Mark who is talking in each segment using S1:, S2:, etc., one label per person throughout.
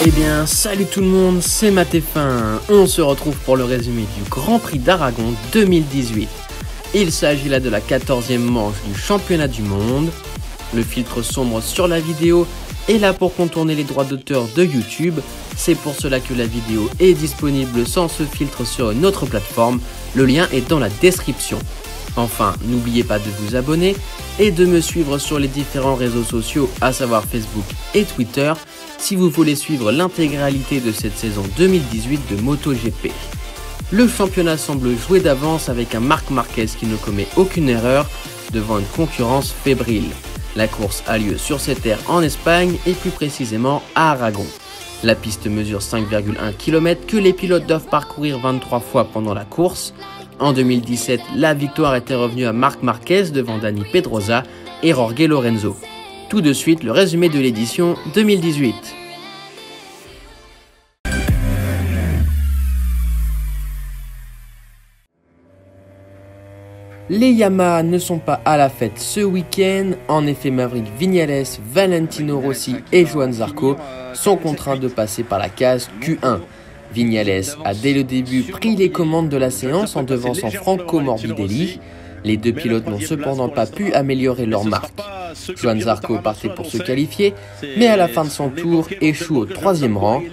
S1: Eh bien, salut tout le monde, c'est Mattefin. On se retrouve pour le résumé du Grand Prix d'Aragon 2018. Il s'agit là de la 14e manche du championnat du monde. Le filtre sombre sur la vidéo est là pour contourner les droits d'auteur de YouTube. C'est pour cela que la vidéo est disponible sans ce filtre sur une autre plateforme. Le lien est dans la description. Enfin, n'oubliez pas de vous abonner et de me suivre sur les différents réseaux sociaux, à savoir Facebook et Twitter, si vous voulez suivre l'intégralité de cette saison 2018 de MotoGP. Le championnat semble jouer d'avance avec un Marc Marquez qui ne commet aucune erreur devant une concurrence fébrile. La course a lieu sur cette aire en Espagne et plus précisément à Aragon. La piste mesure 5,1 km que les pilotes doivent parcourir 23 fois pendant la course. En 2017, la victoire était revenue à Marc Marquez devant Dani Pedrosa et Jorge Lorenzo. Tout de suite, le résumé de l'édition 2018. Les Yamaha ne sont pas à la fête ce week-end. En effet, Maverick Viñales, Valentino Rossi et Johann Zarco sont contraints de passer par la case Q1. Viñales a dès le début pris les commandes de la séance en devançant Franco Morbidelli. Les deux pilotes n'ont cependant pas pu améliorer leur marque. Johann Zarco partait pour se qualifier, mais à la fin de son tour échoue au 3e rang.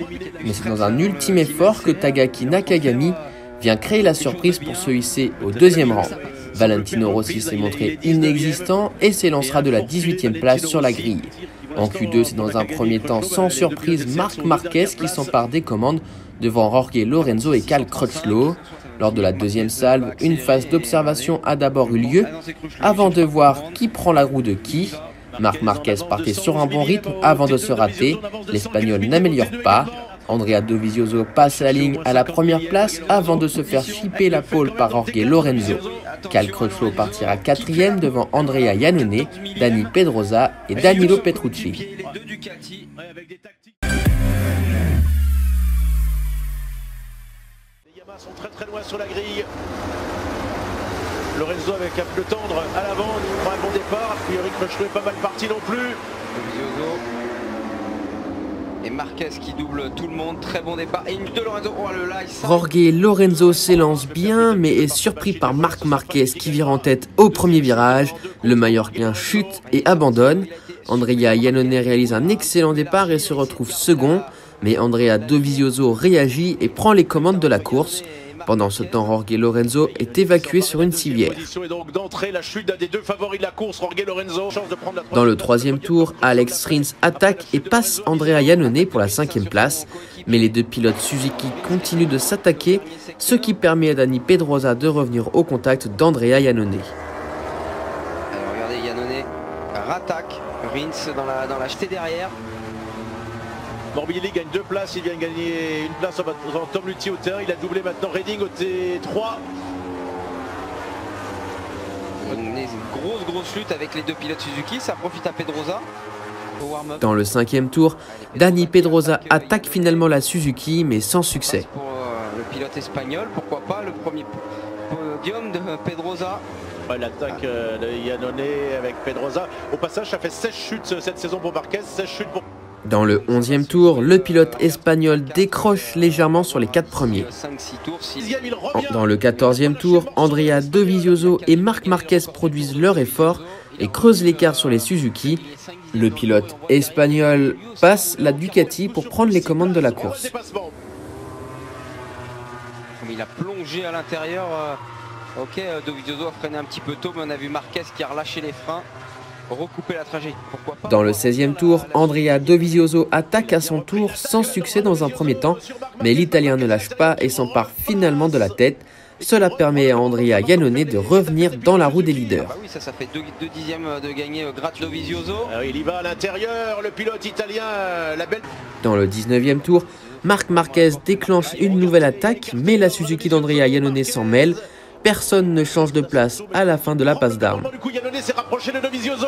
S1: Mais c'est dans un ultime effort que Takaki Nakagami vient créer la surprise pour se hisser au 2e rang. Valentino Rossi s'est montré inexistant et s'élancera de la 18e place sur la grille. En Q2, c'est dans un premier temps sans surprise Marc Marquez qui s'empare des commandes devant Jorge Lorenzo et Cal Crutchlow. Lors de la deuxième salve, une phase d'observation a d'abord eu lieu avant de voir qui prend la roue de qui. Marc Marquez partait sur un bon rythme avant de se rater. L'Espagnol n'améliore pas. Andrea Dovizioso passe la ligne à la première place avant de se faire chipper la pole par Jorge Lorenzo. Cal Crutchlow partira 4e devant Andrea Iannone, Dani Pedrosa et Danilo Petrucci.
S2: Les Yamaha sont très loin sur la grille. Lorenzo avec un peu tendre à l'avant, il prend un bon départ. A priori, Crutchlow est pas mal parti non plus.
S3: Dovizioso et Marquez qui double tout le monde, très bon départ. Et une de Lorenzo, oh là là,
S1: Jorge Lorenzo s'élance bien mais est surpris par Marc Marquez qui vire en tête au premier virage. Le Mallorquin chute et abandonne. Andrea Iannone réalise un excellent départ et se retrouve second. Mais Andrea Dovizioso réagit et prend les commandes de la course. Pendant ce temps, Jorge Lorenzo est évacué sur une civière. Dans le 3e tour, Alex Rins attaque et passe Andrea Iannone pour la 5e place. Mais les deux pilotes Suzuki continuent de s'attaquer, ce qui permet à Dani Pedrosa de revenir au contact d'Andrea Iannone.
S3: Alors regardez, Iannone rattaque, Rins dans la jetée derrière.
S2: Morbidelli gagne 2 places, il vient de gagner une place en Tom Luthi au terrain, il a doublé maintenant Redding au T3.
S3: Une grosse lutte avec les deux pilotes Suzuki, ça profite à Pedrosa.
S1: Dans le 5e tour, Dani Pedrosa attaque finalement la Suzuki mais sans succès.
S3: Pour le pilote espagnol, pourquoi pas le premier podium de Pedrosa.
S2: Ouais, l'attaque de Iannone avec Pedrosa. Au passage, ça fait 16 chutes cette saison pour Marquez, 16 chutes pour...
S1: Dans le 11e tour, le pilote espagnol décroche légèrement sur les 4 premiers. Dans le 14e tour, Andrea Dovizioso et Marc Marquez produisent leur effort et creusent l'écart sur les Suzuki. Le pilote espagnol passe la Ducati pour prendre les commandes de la course.
S3: Il a plongé à l'intérieur. Ok, Dovizioso a freiné un petit peu tôt, mais on a vu Marquez qui a relâché les freins. Recouper la trajectoire, pourquoi pas.
S1: Dans le 16e tour, Andrea Dovizioso attaque à son tour sans succès dans un premier temps, mais l'Italien ne lâche pas et s'empare finalement de la tête. Cela permet à Andrea Iannone de revenir dans la roue des leaders.
S3: Ah oui, ça fait 2 dixièmes de gagner grâce à Dovizioso.
S2: Il y va à l'intérieur, le pilote italien, la belle...
S1: Dans le 19e tour, Marc Marquez déclenche une nouvelle attaque, mais la Suzuki d'Andrea Iannone s'en mêle. Personne ne change de place à la fin de la passe d'armes.
S2: Du coup, Iannone s'est rapproché de Dovizioso,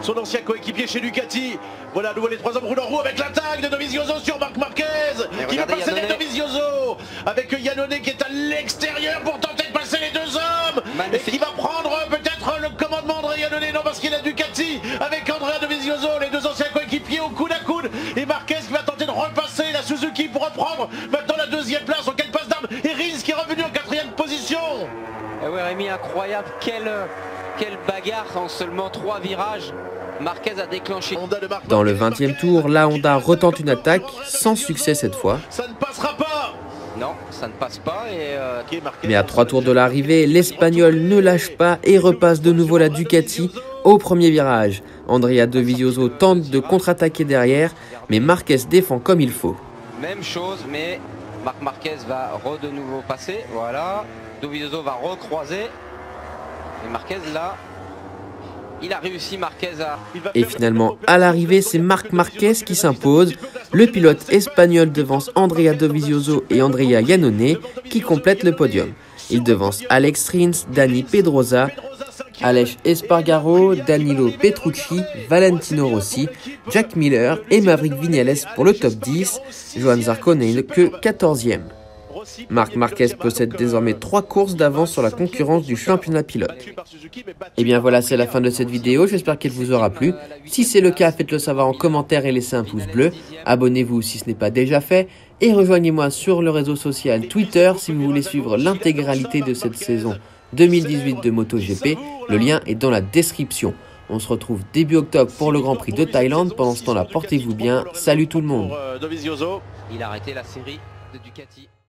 S2: son ancien coéquipier chez Ducati. Voilà, à nouveau les 3 hommes roulent en roue avec l'attaque de Dovizioso sur Marc Marquez, qui va passer les Dovizioso, avec Iannone qui est à l'extérieur pour tenter de passer les 2 hommes. Magnifique. Et qui va prendre peut-être le commandement de Iannone, non, parce qu'il a Ducati avec Andrea Dovizioso, les 2 anciens coéquipiers au coude à coude, et Marquez qui va tenter de repasser
S3: incroyable, quelle bagarre en seulement 3 virages. Marquez a déclenché.
S1: Dans le 20e tour, la Honda retente une attaque, sans succès cette fois.
S2: Ça ne passera pas.
S3: Non, ça ne passe pas.
S1: Mais à 3 tours de l'arrivée, l'Espagnol ne lâche pas et repasse de nouveau la Ducati au premier virage. Andrea Dovizioso tente de contre-attaquer derrière, mais Marquez défend comme il faut.
S3: Même chose, mais Marc Marquez va de nouveau passer. Voilà, Dovizioso va recroiser. Et Marquez là, il a réussi, Marquez à...
S1: Et finalement, à l'arrivée, c'est Marc Marquez qui s'impose. Le pilote espagnol devance Andrea Dovizioso et Andrea Iannone qui complètent le podium. Il devance Alex Rins, Dani Pedrosa, Aleix Espargaro, Danilo Petrucci, Valentino Rossi, Jack Miller et Maverick Viñales pour le top 10. Johan Zarco n'est que 14e. Marc Marquez possède désormais 3 courses d'avance sur la concurrence du championnat pilote. Et bien voilà, c'est la fin de cette vidéo, j'espère qu'elle vous aura plu. Si c'est le cas, faites-le savoir en commentaire et laissez un pouce bleu. Abonnez-vous si ce n'est pas déjà fait. Et rejoignez-moi sur le réseau social Twitter si vous voulez suivre l'intégralité de cette saison 2018 de MotoGP. Le lien est dans la description. On se retrouve début octobre pour le Grand Prix de Thaïlande. Pendant ce temps-là, portez-vous bien. Salut tout le monde.
S3: Il a arrêté la série de Ducati.